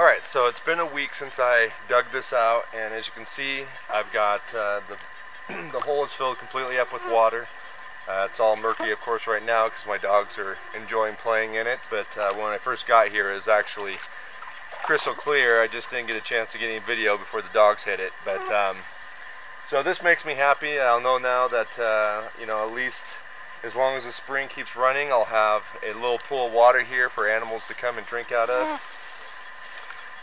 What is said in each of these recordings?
Alright, so it's been a week since I dug this out, and as you can see, I've got the hole is filled completely up with water. It's all murky, of course, right now because my dogs are enjoying playing in it, but when I first got here, it was actually crystal clear. I just didn't get a chance to get any video before the dogs hit it. But so this makes me happy. I'll know now that you know, at least as long as the spring keeps running, I'll have a little pool of water here for animals to come and drink out of.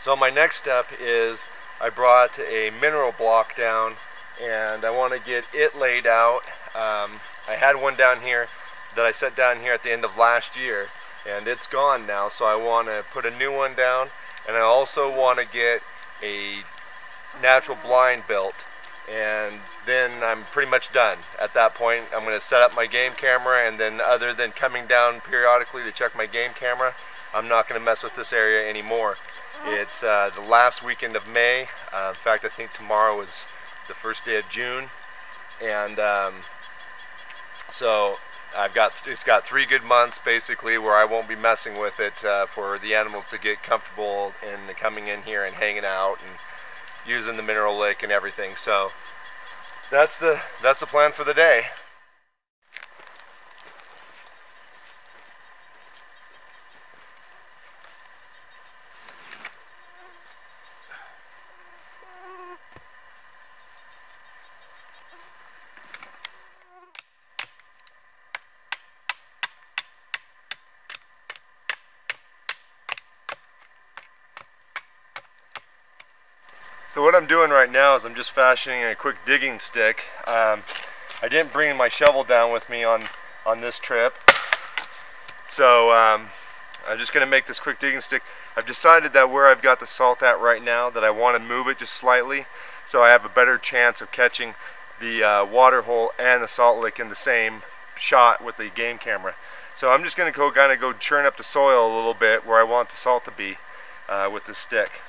So my next step is I brought a mineral block down, and I want to get it laid out. I had one down here that I set down here at the end of last year, and it's gone now, so I want to put a new one down, and I also want to get a natural blind built, and then I'm pretty much done. At that point, I'm going to set up my game camera, and then other than coming down periodically to check my game camera, I'm not going to mess with this area anymore. It's the last weekend of May. In fact, I think tomorrow is the first day of June, and so it's got 3 good months basically where I won't be messing with it for the animals to get comfortable and coming in here and hanging out and using the mineral lick and everything. So that's the plan for the day. So what I'm doing right now is I'm just fashioning a quick digging stick. I didn't bring my shovel down with me on this trip, so I'm just going to make this quick digging stick. I've decided that where I've got the salt at right now, that I want to move it just slightly so I have a better chance of catching the water hole and the salt lick in the same shot with the game camera. So I'm just going to go churn up the soil a little bit where I want the salt to be with this stick.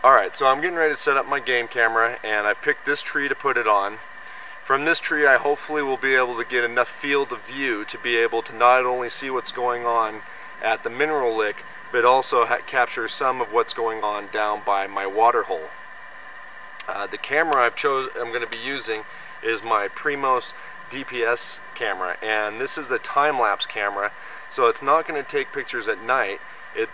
Alright, so I'm getting ready to set up my game camera, and I've picked this tree to put it on. From this tree I hopefully will be able to get enough field of view to be able to not only see what's going on at the mineral lick, but also capture some of what's going on down by my water hole. The camera I'm going to be using is my Primos DPS camera, and this is a time-lapse camera, so it's not going to take pictures at night.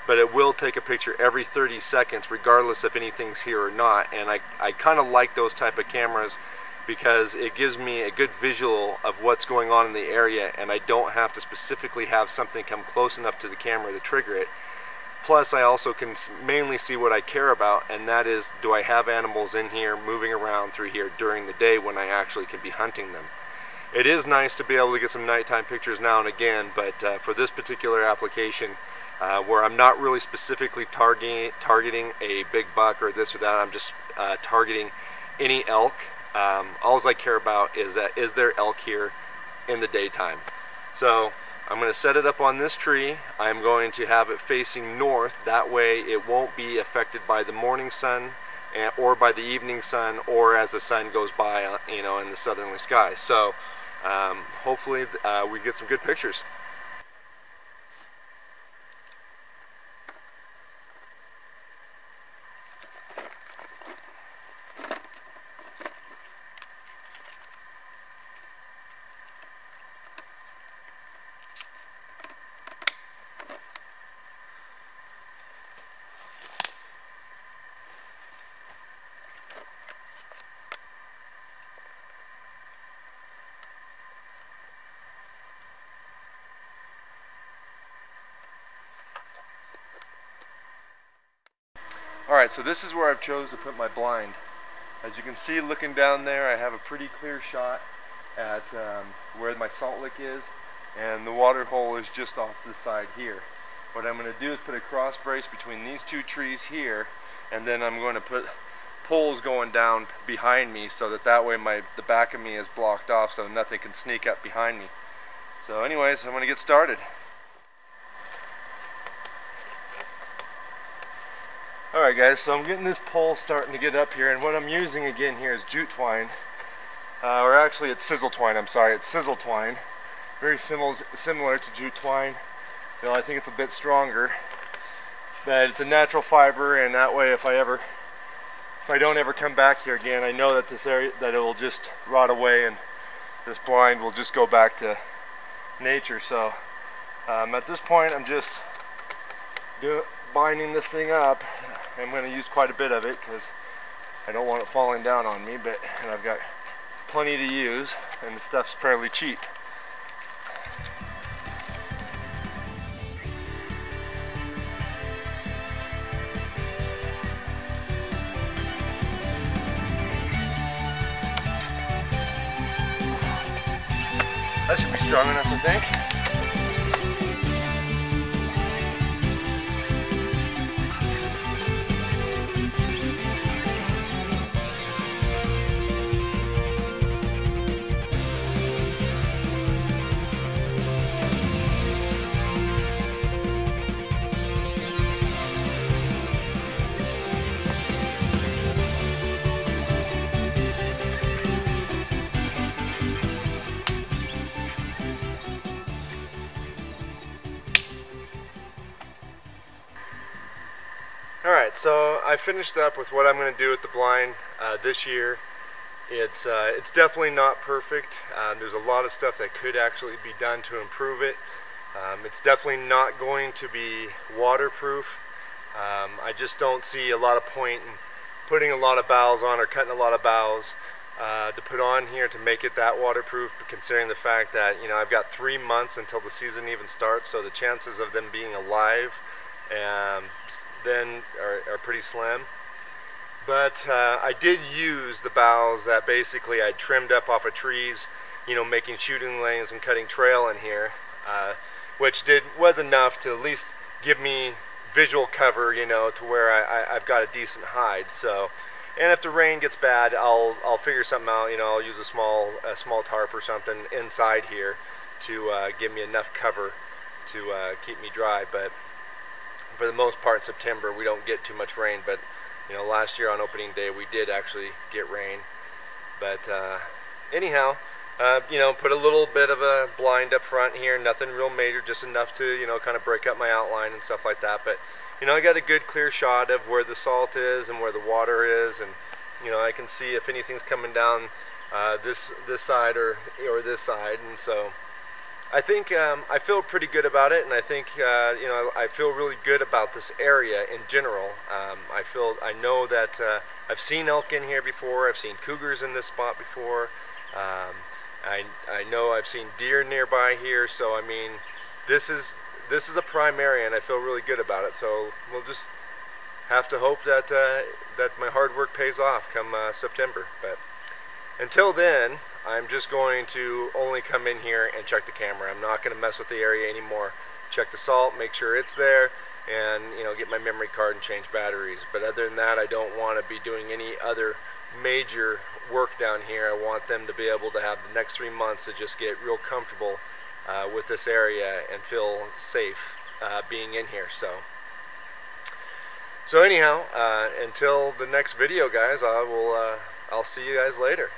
But it will take a picture every 30 seconds regardless if anything's here or not, and I kind of like those type of cameras because it gives me a good visual of what's going on in the area, and I don't have to specifically have something come close enough to the camera to trigger it. Plus I also can mainly see what I care about, and that is, do I have animals in here moving around through here during the day when I actually can be hunting them. It is nice to be able to get some nighttime pictures now and again, but for this particular application, where I'm not really specifically targeting a big buck or this or that, I'm just targeting any elk. All I care about is there elk here in the daytime. So I'm going to set it up on this tree. I'm going to have it facing north. That way it won't be affected by the morning sun or by the evening sun, or as the sun goes by, you know, in the southerly sky. So hopefully we get some good pictures. Alright, so this is where I've chose to put my blind. As you can see, looking down there, I have a pretty clear shot at where my salt lick is, and the water hole is just off to the side here. What I'm going to do is put a cross brace between these two trees here, and then I'm going to put poles going down behind me so that way the back of me is blocked off so nothing can sneak up behind me. So anyways, I'm going to get started. Alright guys, so I'm getting this pole starting to get up here, and what I'm using again here is jute twine. Or actually it's sizzle twine, I'm sorry, it's sizzle twine. Very similar to jute twine, though I think it's a bit stronger. But it's a natural fiber, and that way if I don't ever come back here again, I know that this area, that it will just rot away and this blind will just go back to nature. So at this point I'm just binding this thing up. I'm going to use quite a bit of it because I don't want it falling down on me, and I've got plenty to use, and the stuff's fairly cheap. That should be strong enough, I think. Alright, so I finished up with what I'm going to do with the blind this year. It's definitely not perfect. There's a lot of stuff that could actually be done to improve it. It's definitely not going to be waterproof. I just don't see a lot of point in putting a lot of boughs on or cutting a lot of boughs to put on here to make it that waterproof, considering the fact that, you know, I've got 3 months until the season even starts, so the chances of them being alive then are pretty slim. But I did use the boughs that basically I trimmed up off of trees, you know, making shooting lanes and cutting trail in here, which was enough to at least give me visual cover, you know, to where I've got a decent hide. So, and if the rain gets bad, I'll figure something out. You know, I'll use a small tarp or something inside here to give me enough cover to keep me dry. But for the most part, in September we don't get too much rain. But you know, last year on opening day we did actually get rain. But anyhow, you know, put a little bit of a blind up front here, nothing real major, just enough to, you know, kind of break up my outline and stuff like that. But you know, I got a good clear shot of where the salt is and where the water is, and you know, I can see if anything's coming down this side or this side. And so I think I feel pretty good about it, and I think you know, I feel really good about this area in general. I know that I've seen elk in here before. I've seen cougars in this spot before. I know I've seen deer nearby here. So I mean, this is a prime area, and I feel really good about it. So we'll just have to hope that that my hard work pays off come September. But until then, I'm just going to only come in here and check the camera. I'm not going to mess with the area anymore. Check the salt, make sure it's there, and you know, get my memory card and change batteries. But other than that, I don't want to be doing any other major work down here. I want them to be able to have the next 3 months to just get real comfortable with this area and feel safe being in here. So anyhow, until the next video, guys, I'll see you guys later.